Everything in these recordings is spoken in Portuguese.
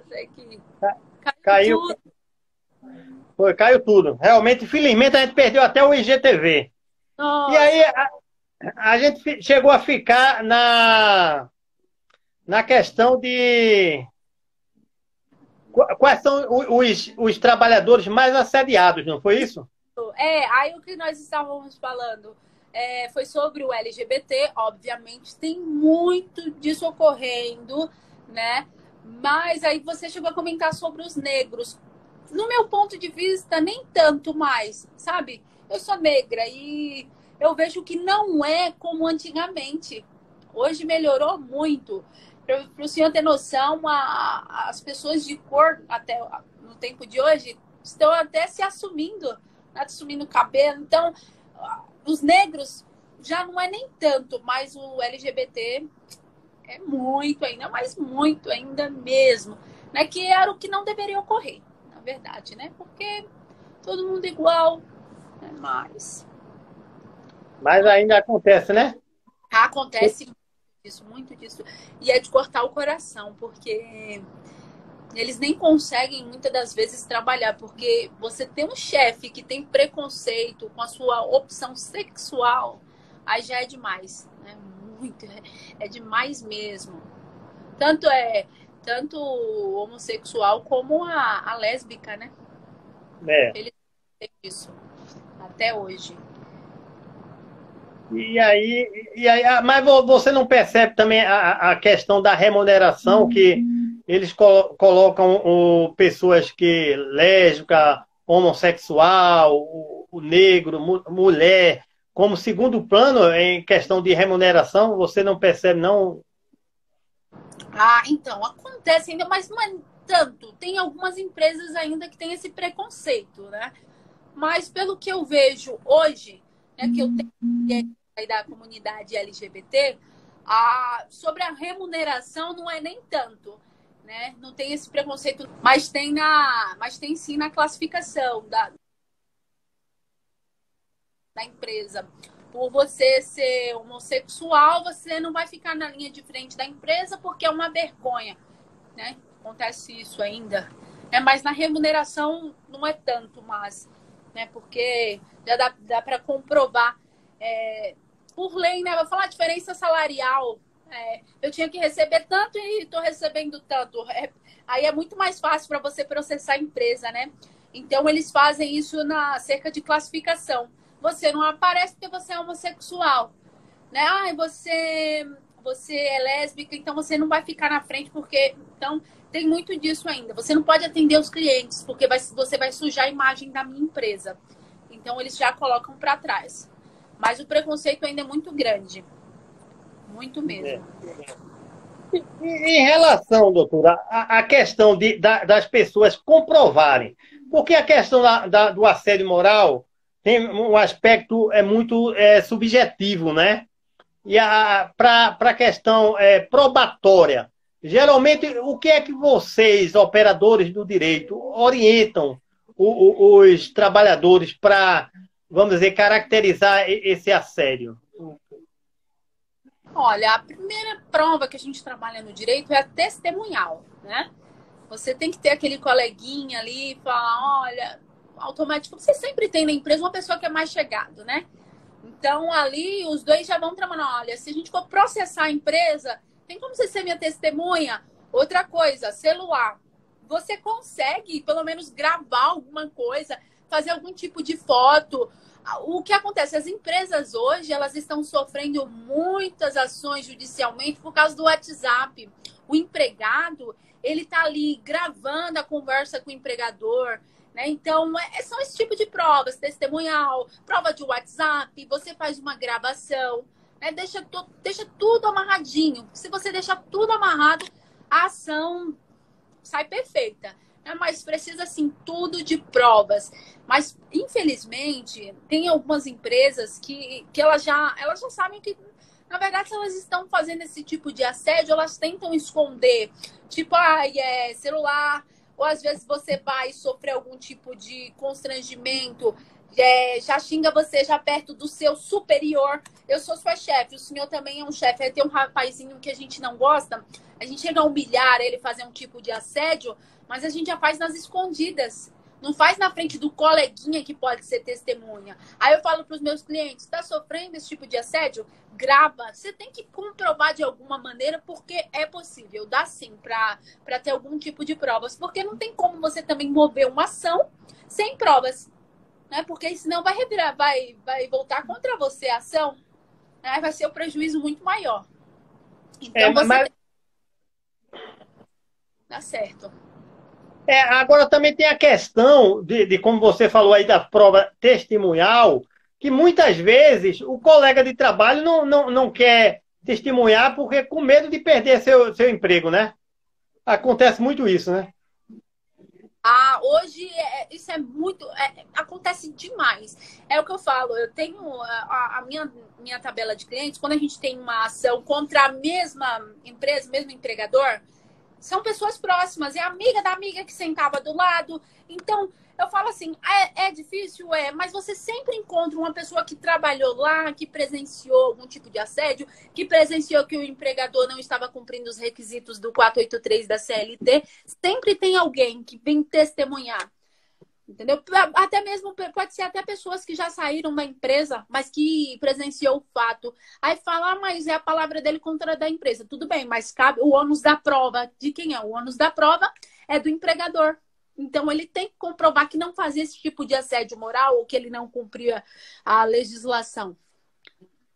sei que caiu Caiu, tudo. caiu tudo. Realmente, infelizmente, a gente perdeu até o IGTV. E aí, Nossa, a gente chegou a ficar na questão de quais são os trabalhadores mais assediados, não foi isso? aí o que nós estávamos falando foi sobre o LGBT, obviamente, tem muito disso ocorrendo, né? Mas aí você chegou a comentar sobre os negros. No meu ponto de vista, nem tanto mais, sabe? Eu sou negra e eu vejo que não é como antigamente. Hoje melhorou muito. Para o senhor ter noção, as pessoas de cor, até no tempo de hoje, estão até se assumindo, né? Assumindo cabelo. Então, os negros já não é nem tanto, mas o LGBT é muito ainda, mas muito ainda mesmo. Né? Que era o que não deveria ocorrer, na verdade, né? Porque todo mundo igual, né? Mas Mas ainda acontece, né? acontece muito disso. E é de cortar o coração, porque eles nem conseguem muitas das vezes trabalhar, porque você tem um chefe que tem preconceito com a sua opção sexual, aí já é demais, né? Muito, é demais mesmo. Tanto tanto o homossexual como a lésbica, né? É. Eles têm isso até hoje. Mas você não percebe também a questão da remuneração que eles colocam pessoas que lésbica, homossexual, o negro, mulher, como segundo plano em questão de remuneração, você não percebe não? Ah, então, acontece ainda, mas não é tanto. Tem algumas empresas ainda que têm esse preconceito, né? Mas pelo que eu vejo hoje, né, que eu tenho aí da comunidade LGBT, sobre a remuneração não é nem tanto, né? Não tem esse preconceito, mas tem sim na classificação da empresa. Por você ser homossexual, você não vai ficar na linha de frente da empresa porque é uma vergonha, né? Acontece isso ainda. Mas na remuneração não é tanto, mas, né? Porque já dá para comprovar por lei, né? Vou falar a diferença salarial. Eu tinha que receber tanto e estou recebendo tanto. Aí é muito mais fácil para você processar a empresa, né? Então eles fazem isso na cerca de classificação. Você não aparece porque você é homossexual, né? Você é lésbica, então você não vai ficar na frente porque então tem muito disso ainda. Você não pode atender os clientes porque você vai sujar a imagem da minha empresa. Então eles já colocam para trás. Mas o preconceito ainda é muito grande, muito É. mesmo. Em relação, doutora, à questão das pessoas comprovarem, porque a questão do assédio moral tem um aspecto muito subjetivo, né? E para a questão probatória, geralmente, o que é que vocês, operadores do direito, orientam os trabalhadores para, vamos dizer, caracterizar esse assédio? Olha, a primeira prova que a gente trabalha no direito é a testemunhal, né? Você tem que ter aquele coleguinha ali e falar, olha, automático. Você sempre tem na empresa uma pessoa que é mais chegado, né? Então, ali, os dois já vão trabalhando. Olha, se a gente for processar a empresa, tem como você ser minha testemunha? Outra coisa, celular. Você consegue, pelo menos, gravar alguma coisa, fazer algum tipo de foto. O que acontece? As empresas hoje, elas estão sofrendo muitas ações judicialmente por causa do WhatsApp. O empregado, ele está ali gravando a conversa com o empregador, né? Então, são esse tipo de provas, testemunhal, prova de WhatsApp, você faz uma gravação, né? Deixa tudo amarradinho. Se você deixar tudo amarrado, a ação sai perfeita. Né? Mas precisa, assim, tudo de provas. Mas, infelizmente, tem algumas empresas que elas já sabem que, na verdade, se elas estão fazendo esse tipo de assédio, elas tentam esconder. Tipo, celular, ou às vezes você vai sofrer algum tipo de constrangimento já xinga você já perto do seu superior. Eu sou sua chefe, o senhor também é um chefe. Aí tem um rapazinho que a gente não gosta, a gente chega a humilhar ele, fazer um tipo de assédio, mas a gente já faz nas escondidas. Não faz na frente do coleguinha que pode ser testemunha. Aí eu falo para os meus clientes, está sofrendo esse tipo de assédio? Grava. Você tem que comprovar de alguma maneira, porque é possível. Dá sim para ter algum tipo de provas. Porque não tem como você também mover uma ação sem provas. Né? Porque senão vai revirar, vai voltar contra você a ação. Né? Vai ser um prejuízo muito maior. Então você dá certo. Agora também tem a questão de como você falou aí da prova testemunhal, que muitas vezes o colega de trabalho não quer testemunhar porque com medo de perder seu emprego, né? Acontece muito isso, né? Hoje isso é muito... acontece demais. É o que eu falo. Eu tenho a minha tabela de clientes, quando a gente tem uma ação contra a mesma empresa, mesmo empregador, são pessoas próximas, é amiga da amiga que sentava do lado. Então, eu falo assim, é difícil, mas você sempre encontra uma pessoa que trabalhou lá, que presenciou algum tipo de assédio, que presenciou que o empregador não estava cumprindo os requisitos do 483 da CLT. Sempre tem alguém que vem testemunhar. Entendeu? Até mesmo, pode ser até pessoas que já saíram da empresa, mas que presenciou o fato. Aí fala, mas é a palavra dele contra a da empresa. Tudo bem, mas cabe o ônus da prova. De quem é? O ônus da prova é do empregador. Então, ele tem que comprovar que não fazia esse tipo de assédio moral ou que ele não cumpria a legislação.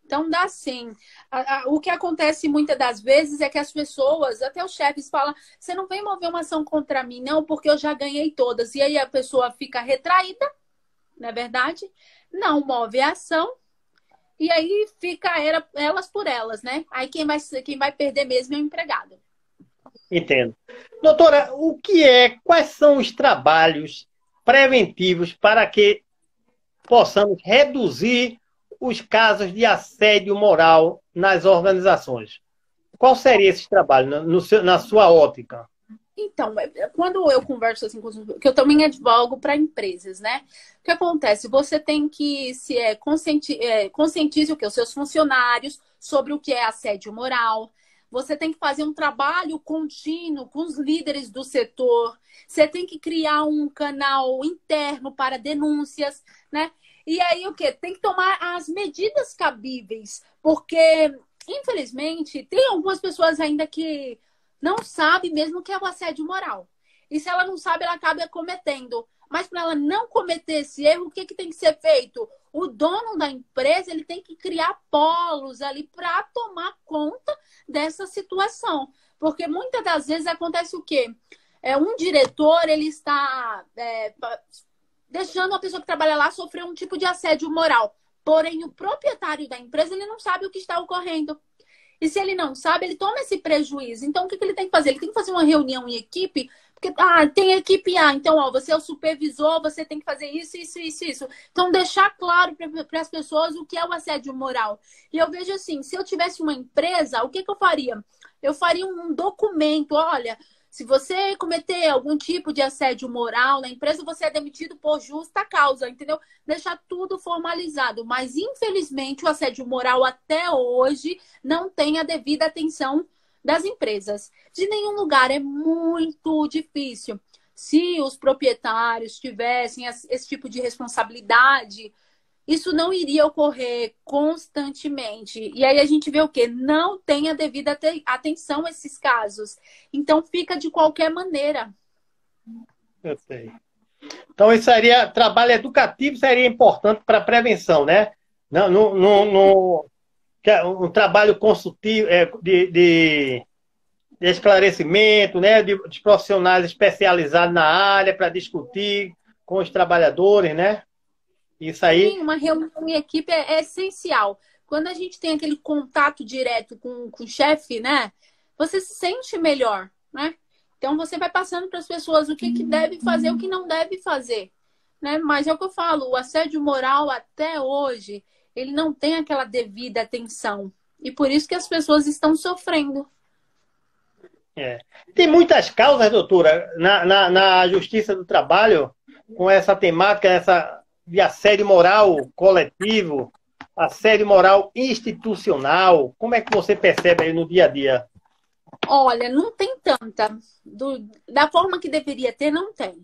Então, dá sim. O que acontece muitas das vezes é que as pessoas, até os chefes, falam, você não vem mover uma ação contra mim, não, porque eu já ganhei todas. E aí a pessoa fica retraída, não é verdade? Não move a ação. E aí fica elas por elas, né? Aí quem vai perder mesmo é o empregado. Entendo. Doutora, quais são os trabalhos preventivos para que possamos reduzir os casos de assédio moral nas organizações? Qual seria esse trabalho na sua ótica? Então, quando eu converso assim com que eu também advogo para empresas, né? O que acontece? Você tem que conscientize o que? Os seus funcionários sobre o que é assédio moral. Você tem que fazer um trabalho contínuo com os líderes do setor. Você tem que criar um canal interno para denúncias, né? E aí o quê? Tem que tomar as medidas cabíveis, porque, infelizmente, tem algumas pessoas ainda que não sabem mesmo o que é o assédio moral. E se ela não sabe, ela acaba cometendo. Mas para ela não cometer esse erro, o que tem que ser feito? O dono da empresa ele tem que criar polos ali para tomar conta dessa situação. Porque muitas das vezes acontece o quê? Um diretor ele está deixando a pessoa que trabalha lá sofrer um tipo de assédio moral. Porém, o proprietário da empresa ele não sabe o que está ocorrendo. E se ele não sabe, ele toma esse prejuízo. Então, o que ele tem que fazer? Ele tem que fazer uma reunião em equipe, porque tem equipe A. Então, você é o supervisor, você tem que fazer isso, isso, isso, isso. Então, deixar claro para as pessoas o que é o assédio moral. E eu vejo assim, se eu tivesse uma empresa, o que eu faria? Eu faria um documento, olha... Se você cometer algum tipo de assédio moral na empresa, você é demitido por justa causa, entendeu? Deixar tudo formalizado. Mas, infelizmente, o assédio moral até hoje não tem a devida atenção das empresas. De nenhum lugar, é muito difícil. Se os proprietários tivessem esse tipo de responsabilidade, isso não iria ocorrer constantemente. E aí a gente vê o quê? Não tem a devida atenção a esses casos. Então fica de qualquer maneira. Eu sei. Então, isso seria, trabalho educativo seria importante para a prevenção, né? Um trabalho consultivo, de esclarecimento, né? De profissionais especializados na área para discutir com os trabalhadores, né? Isso aí. Sim, uma reunião em equipe é essencial. Quando a gente tem aquele contato direto com o chefe, né? Você se sente melhor, né? Então você vai passando para as pessoas o que deve fazer, o que não deve fazer, né? Mas é o que eu falo, o assédio moral até hoje, ele não tem aquela devida atenção. E por isso que as pessoas estão sofrendo. Tem muitas causas, doutora, na Justiça do Trabalho com essa temática, de assédio moral coletivo, assédio moral institucional? Como é que você percebe aí no dia a dia? Olha, não tem tanta. Da forma que deveria ter, não tem.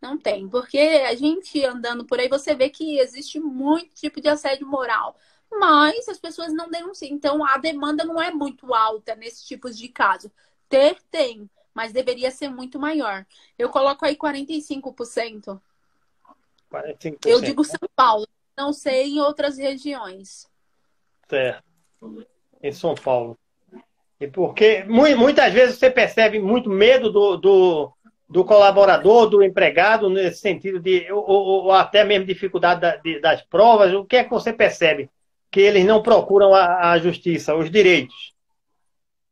Não tem. Porque a gente andando por aí, você vê que existe muito tipo de assédio moral. Mas as pessoas não denunciam. Então, a demanda não é muito alta nesses tipos de caso. Ter, tem. Mas deveria ser muito maior. Eu coloco aí 45%. 45%, Eu digo né? São Paulo. Não sei em outras regiões. Certo. Em São Paulo. E porque muitas vezes você percebe muito medo do colaborador, do empregado, nesse sentido de, ou até mesmo dificuldade das provas. O que é que você percebe? Que eles não procuram a justiça, os direitos.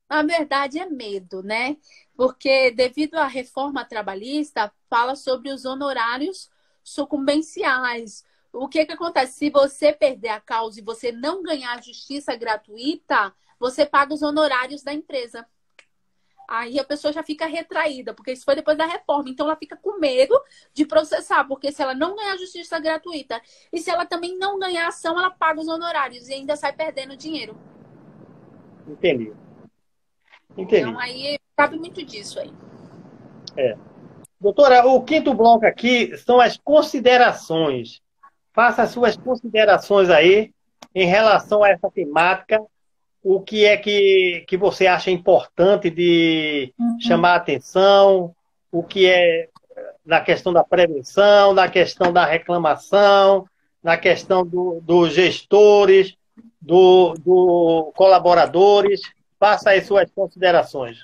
Na verdade, é medo, né? Porque devido à reforma trabalhista, fala sobre os honorários sucumbenciais. O que que acontece? Se você perder a causa e você não ganhar justiça gratuita, você paga os honorários da empresa. Aí a pessoa já fica retraída, porque isso foi depois da reforma. Então ela fica com medo de processar, porque se ela não ganhar justiça gratuita e se ela também não ganhar ação, ela paga os honorários e ainda sai perdendo dinheiro. Entendi. Então Entendi. aí sabe muito disso aí. É. Doutora, o quinto bloco aqui são as considerações. Faça as suas considerações aí em relação a essa temática. O que é que você acha importante de chamar a atenção? O que é na questão da prevenção, na questão da reclamação, na questão dos gestores, do colaboradores? Faça aí suas considerações.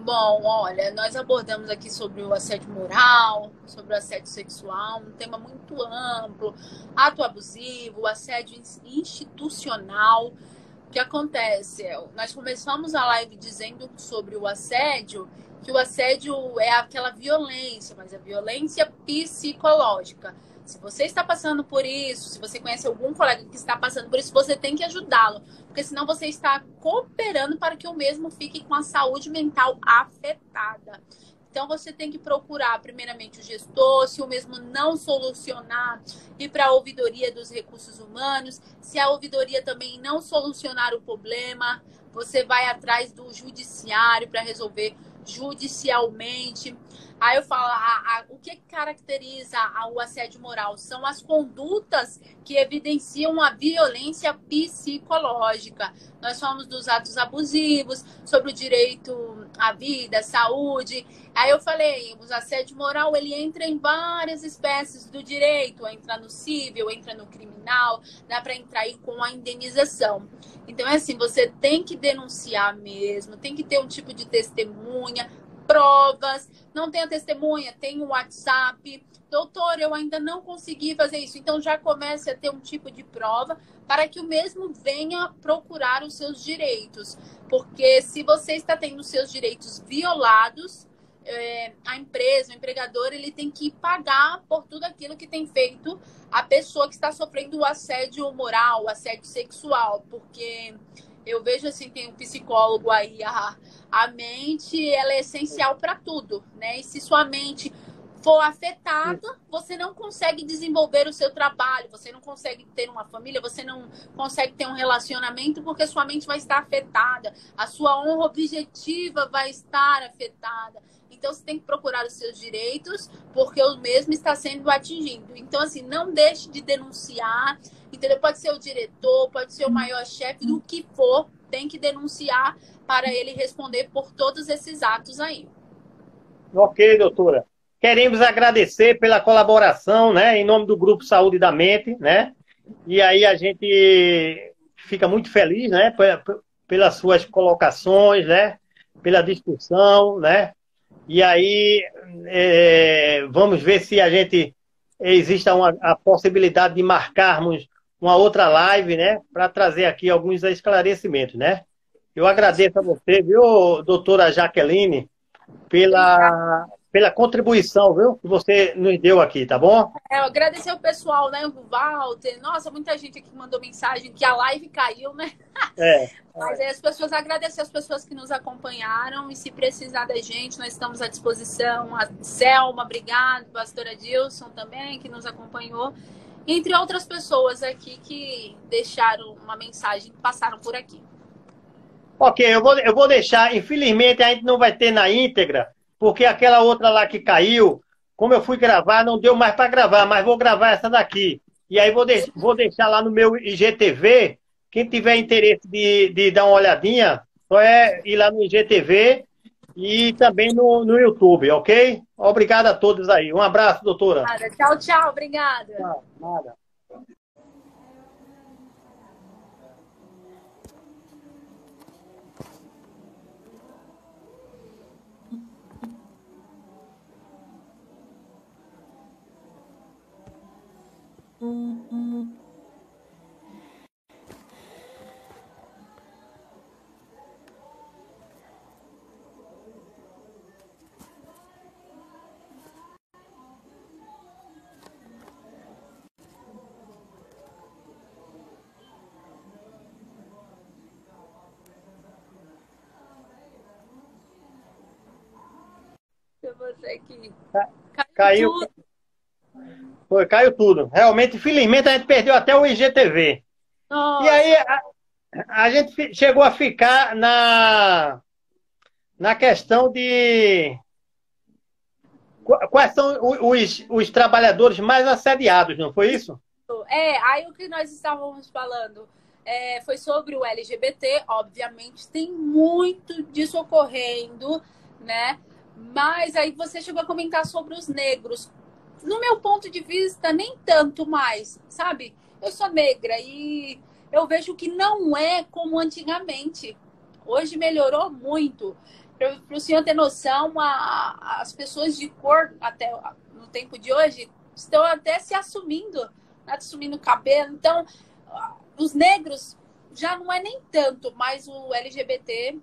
Bom, olha, nós abordamos aqui sobre o assédio moral, sobre o assédio sexual, um tema muito amplo, ato abusivo, assédio institucional. O que acontece? Nós começamos a live dizendo sobre o assédio, que o assédio é aquela violência, mas a violência psicológica. Se você está passando por isso, se você conhece algum colega que está passando por isso, você tem que ajudá-lo, porque senão você está cooperando para que o mesmo fique com a saúde mental afetada. Então, você tem que procurar, primeiramente, o gestor, se o mesmo não solucionar, ir para a ouvidoria dos recursos humanos. Se a ouvidoria também não solucionar o problema, você vai atrás do judiciário para resolver judicialmente. Aí eu falo, o que caracteriza o assédio moral? São as condutas que evidenciam a violência psicológica. Nós falamos dos atos abusivos, sobre o direito à vida, à saúde. Aí eu falei, o assédio moral, ele entra em várias espécies do direito. Entra no civil, entra no criminal, dá para entrar aí com a indenização. Então é assim, você tem que denunciar mesmo, tem que ter um tipo de testemunha, provas. Não tem a testemunha, tem o WhatsApp. Doutor, eu ainda não consegui fazer isso. Então já comece a ter um tipo de prova para que o mesmo venha procurar os seus direitos. Porque se você está tendo os seus direitos violados, a empresa, o empregador, ele tem que pagar por tudo aquilo que tem feito a pessoa que está sofrendo o assédio moral, o assédio sexual. Porque eu vejo assim, tem um psicólogo aí, a mente, ela é essencial para tudo, né? E se sua mente for afetada, você não consegue desenvolver o seu trabalho, você não consegue ter uma família, você não consegue ter um relacionamento, porque sua mente vai estar afetada, a sua honra objetiva vai estar afetada. Então, você tem que procurar os seus direitos, porque o mesmo está sendo atingido. Então, assim, não deixe de denunciar, entendeu? Pode ser o diretor, pode ser o maior chefe, do que for, tem que denunciar para ele responder por todos esses atos aí. Ok, doutora. Queremos agradecer pela colaboração, né, em nome do Grupo Saúde da Mente, né? E aí a gente fica muito feliz, né, pelas suas colocações, né, pela discussão, né? E aí vamos ver se existe a possibilidade de marcarmos uma outra live, né, para trazer aqui alguns esclarecimentos, né? Eu agradeço a você, viu, doutora Jaqueline, pela pela contribuição, viu, que você nos deu aqui, tá bom? Eu agradecer o pessoal, né? O Walter. Nossa, muita gente aqui mandou mensagem que a live caiu, né? É. Mas aí as pessoas, agradecer as pessoas que nos acompanharam. E se precisar da gente, nós estamos à disposição. A Selma, obrigado. A pastora Dilson também, que nos acompanhou. Entre outras pessoas aqui que deixaram uma mensagem, passaram por aqui. Ok, eu vou deixar. Infelizmente, a gente não vai ter na íntegra, porque aquela outra lá que caiu, como eu fui gravar, não deu mais para gravar, mas vou gravar essa daqui. E aí vou deixar lá no meu IGTV. Quem tiver interesse de dar uma olhadinha, só é ir lá no IGTV e também no YouTube, ok? Obrigado a todos aí. Um abraço, doutora. Nada. Tchau, tchau. Obrigada. Nada. Você aqui. Caiu. Foi, caiu tudo. Realmente, infelizmente, a gente perdeu até o IGTV. Nossa. E aí, a gente chegou a ficar na questão de quais são os trabalhadores mais assediados, não foi isso? Aí o que nós estávamos falando foi sobre o LGBT, obviamente, tem muito disso ocorrendo, né? Mas aí você chegou a comentar sobre os negros. No meu ponto de vista, nem tanto mais, sabe? Eu sou negra e eu vejo que não é como antigamente. Hoje melhorou muito. Para o senhor ter noção, as pessoas de cor, até no tempo de hoje, estão até se assumindo cabelo. Então, os negros já não é nem tanto, mas o LGBT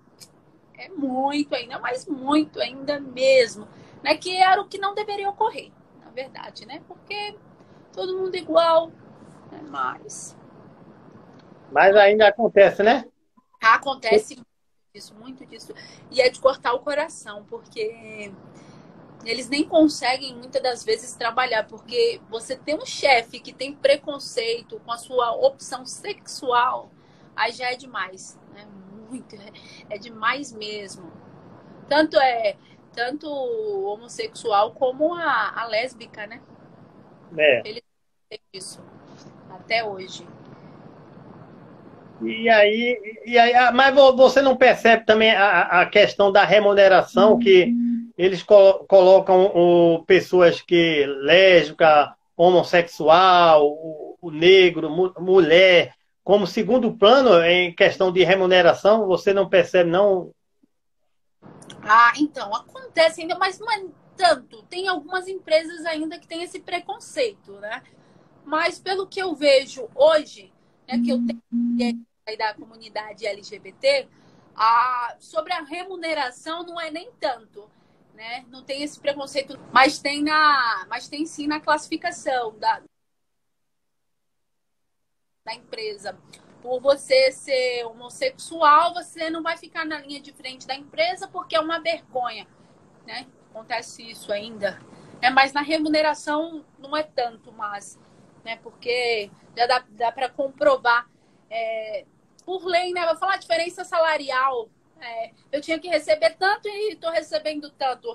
é muito ainda, mas muito ainda mesmo. Né? Que era o que não deveria ocorrer, na verdade, né? Porque todo mundo igual, né? Mas ainda acontece, né? Acontece muito disso. E é de cortar o coração, porque eles nem conseguem muitas das vezes trabalhar, porque você tem um chefe que tem preconceito com a sua opção sexual, aí já é demais, né? Muito, é demais mesmo. Tanto o homossexual como a lésbica, né? Eles têm isso até hoje. E aí, mas você não percebe também a questão da remuneração, que eles colocam pessoas que lésbica, homossexual, o negro, mulher, como segundo plano em questão de remuneração? Você não percebe, não? Então, acontece ainda, mas não é tanto. Tem algumas empresas ainda que têm esse preconceito, né? Mas pelo que eu vejo hoje, né, que eu tenho da comunidade LGBT, sobre a remuneração não é nem tanto, né? Não tem esse preconceito, mas tem sim na classificação da empresa. Por você ser homossexual, você não vai ficar na linha de frente da empresa porque é uma vergonha, né? Acontece isso ainda. Mas na remuneração não é tanto, né? Porque já dá para comprovar por lei, né? Vou falar a diferença salarial. Eu tinha que receber tanto e estou recebendo tanto.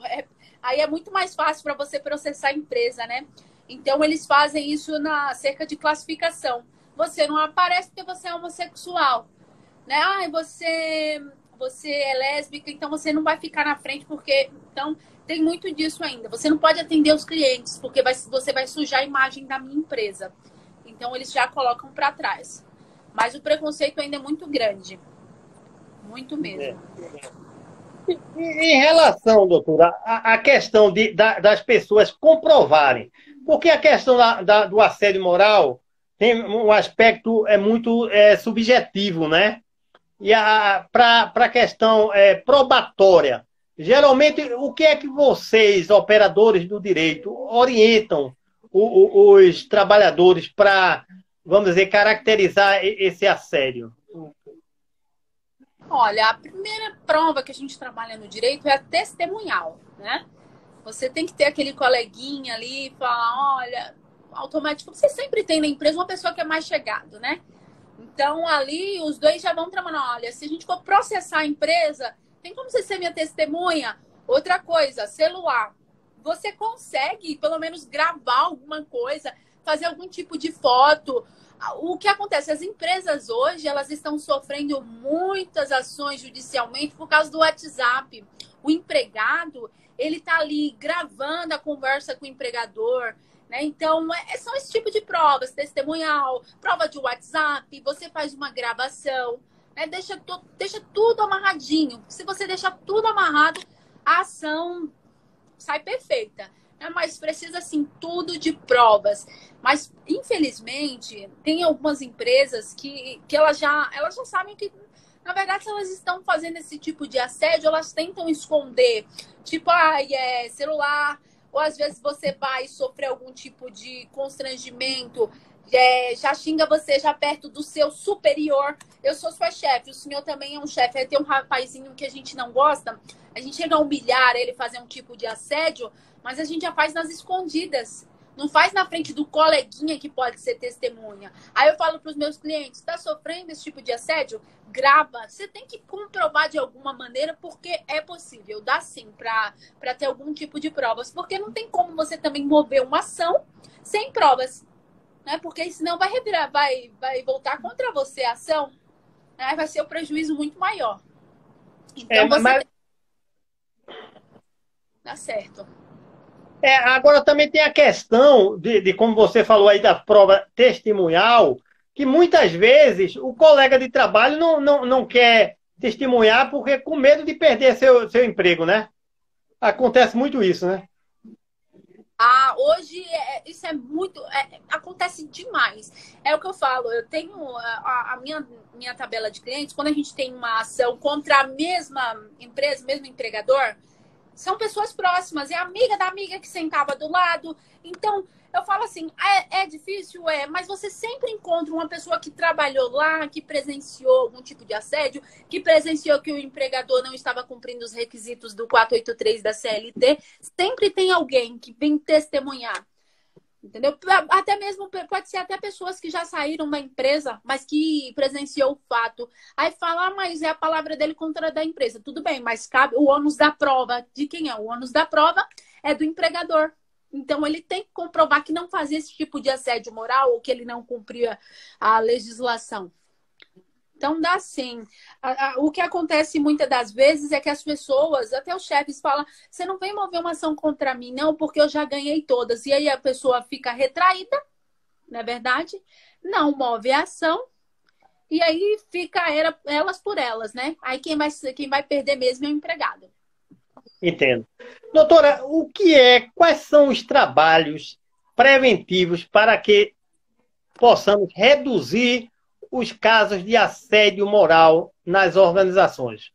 Aí é muito mais fácil para você processar a empresa, né? Então, eles fazem isso na cerca de classificação. Você não aparece porque você é homossexual, né? Você é lésbica, então você não vai ficar na frente porque... Então, tem muito disso ainda. Você não pode atender os clientes porque você vai sujar a imagem da minha empresa. Então, eles já colocam para trás. Mas o preconceito ainda é muito grande. Muito mesmo. E em relação, doutora, a questão das pessoas comprovarem, porque a questão do assédio moral tem um aspecto muito subjetivo, né? E para a questão probatória, geralmente, o que é que vocês, operadores do direito, orientam os trabalhadores para, vamos dizer, caracterizar esse assédio? Olha, a primeira prova que a gente trabalha no direito é a testemunhal, né? Você tem que ter aquele coleguinha ali e falar, olha, automático, você sempre tem na empresa uma pessoa que é mais chegado, né? Então, ali, os dois já vão tramando, olha, se a gente for processar a empresa, tem como você ser minha testemunha? Outra coisa, celular. Você consegue, pelo menos, gravar alguma coisa, fazer algum tipo de foto. O que acontece? As empresas hoje, elas estão sofrendo muitas ações judicialmente por causa do WhatsApp. O empregado, ele tá ali gravando a conversa com o empregador, né? Então, são esse tipo de provas, testemunhal, prova de WhatsApp, você faz uma gravação, né? Deixa tudo amarradinho. Se você deixar tudo amarrado, a ação sai perfeita. Né? Mas precisa, assim, tudo de provas. Mas, infelizmente, tem algumas empresas que elas já sabem que, na verdade, se elas estão fazendo esse tipo de assédio, elas tentam esconder. Tipo, celular, ou às vezes você vai sofrer algum tipo de constrangimento, já xinga você já perto do seu superior. Eu sou sua chefe, o senhor também é um chefe. Aí tem um rapazinho que a gente não gosta, a gente chega a humilhar ele, fazer um tipo de assédio, mas a gente já faz nas escondidas. Não faz na frente do coleguinha que pode ser testemunha. Aí eu falo para os meus clientes, está sofrendo esse tipo de assédio? Grava. Você tem que comprovar de alguma maneira, porque é possível. Dá sim para ter algum tipo de provas. Porque não tem como você também mover uma ação sem provas. Né? Porque senão vai revirar, vai voltar contra você a ação. Né? Vai ser um prejuízo muito maior. Então você tem que dar certo. Agora também tem a questão de, como você falou aí, da prova testemunhal, que muitas vezes o colega de trabalho não quer testemunhar porque com medo de perder seu emprego, né? Acontece muito isso, né? Hoje isso é muito. Acontece demais. É o que eu falo. Eu tenho a minha tabela de clientes, quando a gente tem uma ação contra a mesma empresa, mesmo empregador. São pessoas próximas, é amiga da amiga que sentava do lado. Então, eu falo assim, é difícil, mas você sempre encontra uma pessoa que trabalhou lá, que presenciou algum tipo de assédio, que presenciou que o empregador não estava cumprindo os requisitos do 483 da CLT. Sempre tem alguém que vem testemunhar. Entendeu? Até mesmo, pode ser até pessoas que já saíram da empresa, mas que presenciou o fato. Aí fala, mas é a palavra dele contra a da empresa. Tudo bem, mas cabe o ônus da prova. De quem é? O ônus da prova é do empregador. Então, ele tem que comprovar que não fazia esse tipo de assédio moral ou que ele não cumpria a legislação. Então, dá sim. O que acontece muitas das vezes é que as pessoas, até os chefes, falam: você não vem mover uma ação contra mim, não, porque eu já ganhei todas. E aí a pessoa fica retraída, não é verdade? Não move a ação. E aí fica elas por elas, né? Aí quem vai perder mesmo é o empregado. Entendo. Doutora, quais são os trabalhos preventivos para que possamos reduzir os casos de assédio moral nas organizações?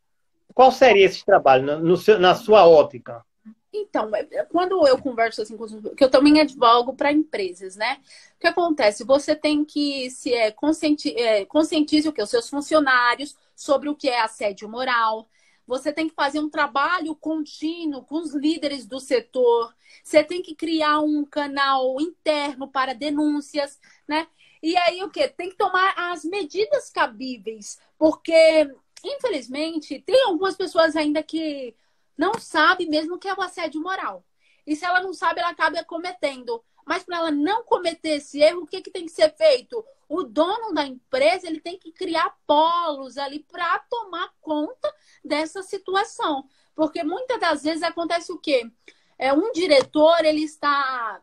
Qual seria esse trabalho na sua ótica? Então, quando eu converso assim que eu também advogo para empresas, né? O que acontece? Você tem que conscientize o que? Os seus funcionários sobre o que é assédio moral. Você tem que fazer um trabalho contínuo com os líderes do setor. Você tem que criar um canal interno para denúncias, né? E aí o quê? Tem que tomar as medidas cabíveis, porque, infelizmente, tem algumas pessoas ainda que não sabem mesmo o que é o assédio moral. E se ela não sabe, ela acaba cometendo. Mas para ela não cometer esse erro, o que tem que ser feito? O dono da empresa, ele tem que criar polos ali para tomar conta dessa situação. Porque muitas das vezes acontece o quê? Um diretor, ele está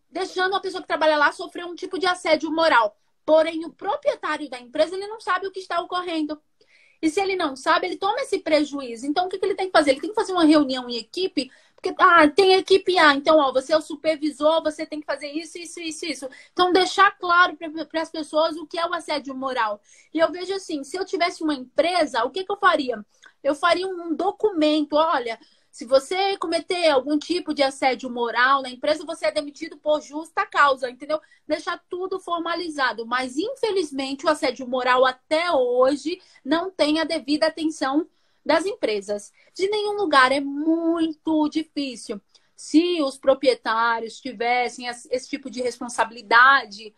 deixando a pessoa que trabalha lá sofrer um tipo de assédio moral. Porém, o proprietário da empresa, ele não sabe o que está ocorrendo. E se ele não sabe, ele toma esse prejuízo. Então, o que ele tem que fazer? Ele tem que fazer uma reunião em equipe, Porque tem equipe A, então, ó, você é o supervisor, você tem que fazer isso, isso, isso, isso. Então, deixar claro para as pessoas o que é o assédio moral. E eu vejo assim, se eu tivesse uma empresa, o que que eu faria? Eu faria um documento, olha, se você cometer algum tipo de assédio moral na empresa, você é demitido por justa causa, entendeu? Deixar tudo formalizado. Mas, infelizmente, o assédio moral até hoje não tem a devida atenção das empresas. De nenhum lugar, é muito difícil. Se os proprietários tivessem esse tipo de responsabilidade,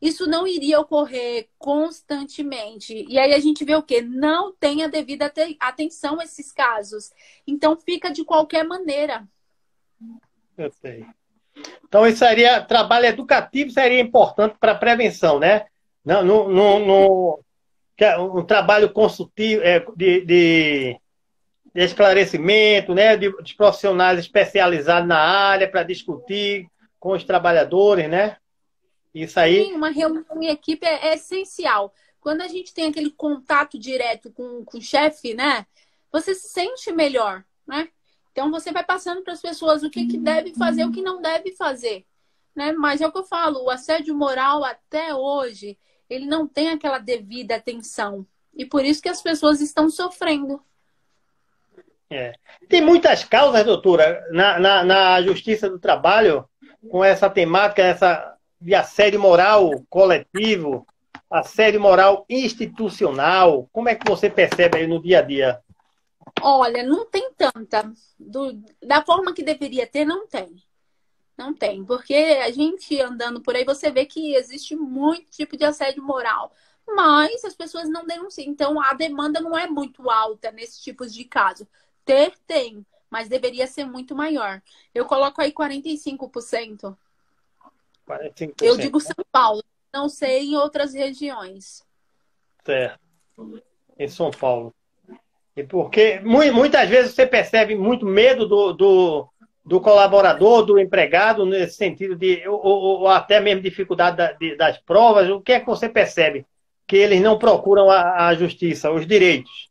isso não iria ocorrer constantemente. E aí a gente vê o quê? Não tem a devida atenção a esses casos. Então fica de qualquer maneira. Eu sei. Então, isso seria, trabalho educativo seria importante para a prevenção, né? Que é um trabalho consultivo, de esclarecimento, né? De profissionais especializados na área para discutir com os trabalhadores, né? Isso aí. Sim, uma reunião em equipe é essencial. Quando a gente tem aquele contato direto com o chefe, né? Você se sente melhor, né? Então você vai passando para as pessoas o que deve fazer, o que não deve fazer, né? Mas é o que eu falo, o assédio moral até hoje, ele não tem aquela devida atenção. E por isso que as pessoas estão sofrendo. Tem muitas causas, doutora, na Justiça do Trabalho com essa temática, de assédio moral coletivo, assédio moral institucional. Como é que você percebe aí no dia a dia? Olha, não tem tanta. Da forma que deveria ter, não tem. Não tem. Porque a gente andando por aí, você vê que existe muito tipo de assédio moral. Mas as pessoas não denunciam. Então, a demanda não é muito alta nesses tipos de caso. Tem, mas deveria ser muito maior. Eu coloco aí 45%. 45%. Eu digo São Paulo, não sei em outras regiões. Certo. Em São Paulo. E porque muitas vezes você percebe muito medo do colaborador, do empregado, nesse sentido ou até mesmo dificuldade das provas. O que é que você percebe? Que eles não procuram a justiça, os direitos.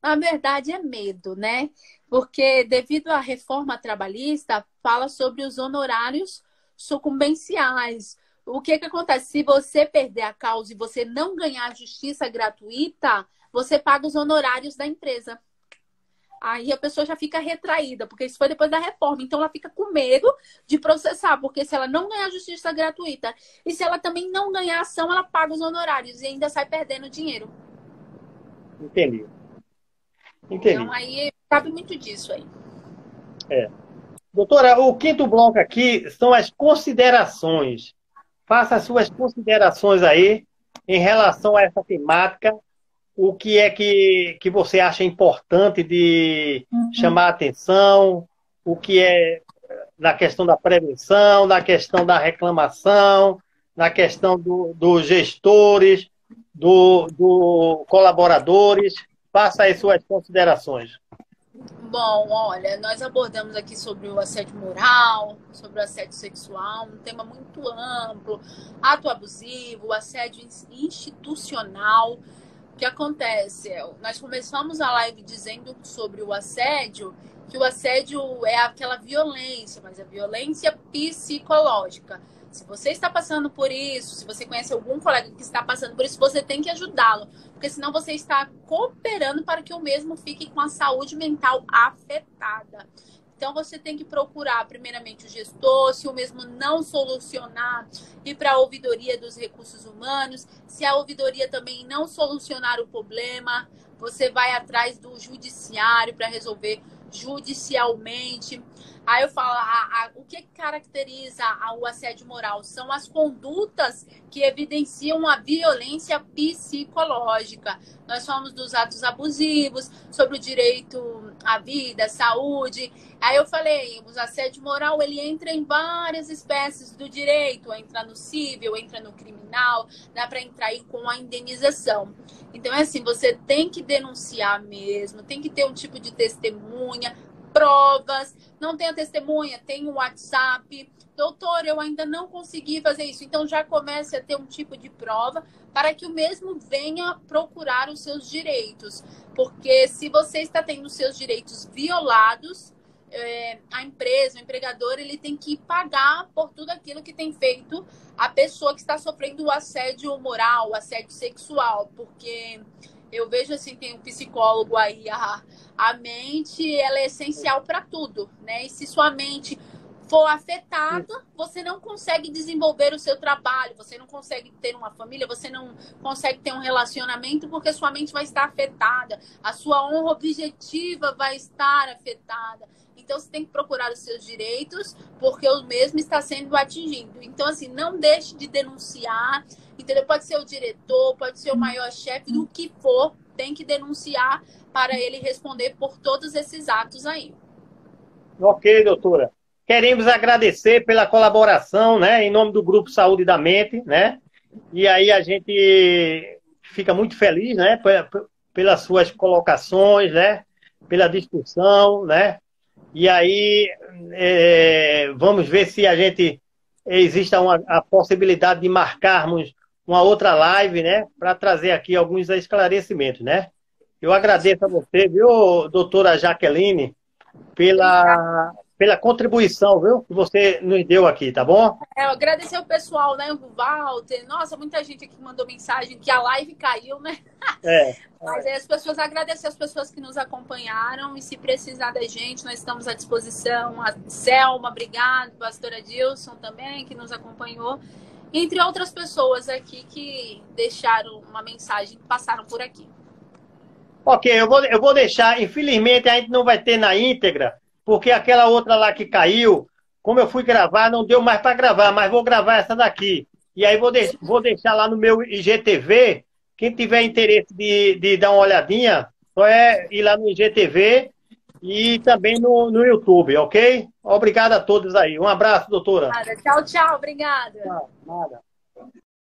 Na verdade, é medo, né? Porque devido à reforma trabalhista, fala sobre os honorários sucumbenciais. O que que acontece? Se você perder a causa e você não ganhar justiça gratuita, você paga os honorários da empresa. Aí a pessoa já fica retraída, porque isso foi depois da reforma. Então ela fica com medo de processar, porque se ela não ganhar justiça gratuita e se ela também não ganhar ação, ela paga os honorários e ainda sai perdendo dinheiro. Entendi. Então aí sabe muito disso aí. Doutora, o quinto bloco aqui são as considerações. Faça as suas considerações aí em relação a essa temática. O que é que você acha importante de chamar a atenção? O que é na questão da prevenção, na questão da reclamação, na questão dos gestores, do colaboradores? Faça aí suas considerações. Bom, olha, nós abordamos aqui sobre o assédio moral, sobre o assédio sexual, um tema muito amplo, ato abusivo, assédio institucional. O que acontece? Nós começamos a live dizendo sobre o assédio, que o assédio é aquela violência, mas a violência psicológica. Se você está passando por isso, se você conhece algum colega que está passando por isso, você tem que ajudá-lo. Porque senão você está cooperando para que o mesmo fique com a saúde mental afetada. Então, você tem que procurar, primeiramente, o gestor, se o mesmo não solucionar, ir para a ouvidoria dos recursos humanos. Se a ouvidoria também não solucionar o problema, você vai atrás do judiciário para resolver judicialmente. Aí eu falo, o que caracteriza o assédio moral? São as condutas que evidenciam a violência psicológica. Nós falamos dos atos abusivos, sobre o direito à vida, à saúde. Aí eu falei, o assédio moral, ele entra em várias espécies do direito. Entra no civil, entra no criminal, dá para entrar aí com a indenização. Então, é assim, você tem que denunciar mesmo, tem que ter um tipo de testemunha, provas. Não tem a testemunha, tem o WhatsApp. Doutor, eu ainda não consegui fazer isso. Então já comece a ter um tipo de prova para que o mesmo venha procurar os seus direitos. Porque se você está tendo os seus direitos violados, a empresa, o empregador, ele tem que pagar por tudo aquilo que tem feito a pessoa que está sofrendo o assédio moral, o assédio sexual, porque eu vejo assim, tem um psicólogo aí, a mente, ela é essencial para tudo, né? E se sua mente for afetada, você não consegue desenvolver o seu trabalho, você não consegue ter uma família, você não consegue ter um relacionamento, porque sua mente vai estar afetada, a sua honra objetiva vai estar afetada. Então, você tem que procurar os seus direitos, porque o mesmo está sendo atingido. Então, assim, não deixe de denunciar, entendeu? Pode ser o diretor, pode ser o maior chefe, do que for, tem que denunciar para ele responder por todos esses atos aí. Ok, doutora. Queremos agradecer pela colaboração, né, em nome do Grupo Saúde da Mente, né? E aí a gente fica muito feliz, né, pelas suas colocações, né, pela discussão, né? E aí vamos ver se a gente existe a possibilidade de marcarmos uma outra live, né, para trazer aqui alguns esclarecimentos, né? Eu agradeço a você, viu, doutora Jaqueline, pela contribuição, viu, que você nos deu aqui, tá bom? Eu agradecer o pessoal, né? O Walter. Nossa, muita gente aqui mandou mensagem que a live caiu, né? Mas aí as pessoas, agradecer as pessoas que nos acompanharam. E se precisar da gente, nós estamos à disposição. A Selma, obrigado. A pastora Dilson também, que nos acompanhou. Entre outras pessoas aqui que deixaram uma mensagem, que passaram por aqui. Ok, eu vou deixar. Infelizmente, a gente não vai ter na íntegra, porque aquela outra lá que caiu, como eu fui gravar, não deu mais para gravar, mas vou gravar essa daqui. E aí vou deixar lá no meu IGTV. Quem tiver interesse de dar uma olhadinha, só é ir lá no IGTV e também no YouTube, ok? Obrigado a todos aí. Um abraço, doutora. Nada. Tchau, tchau. Obrigada. Nada.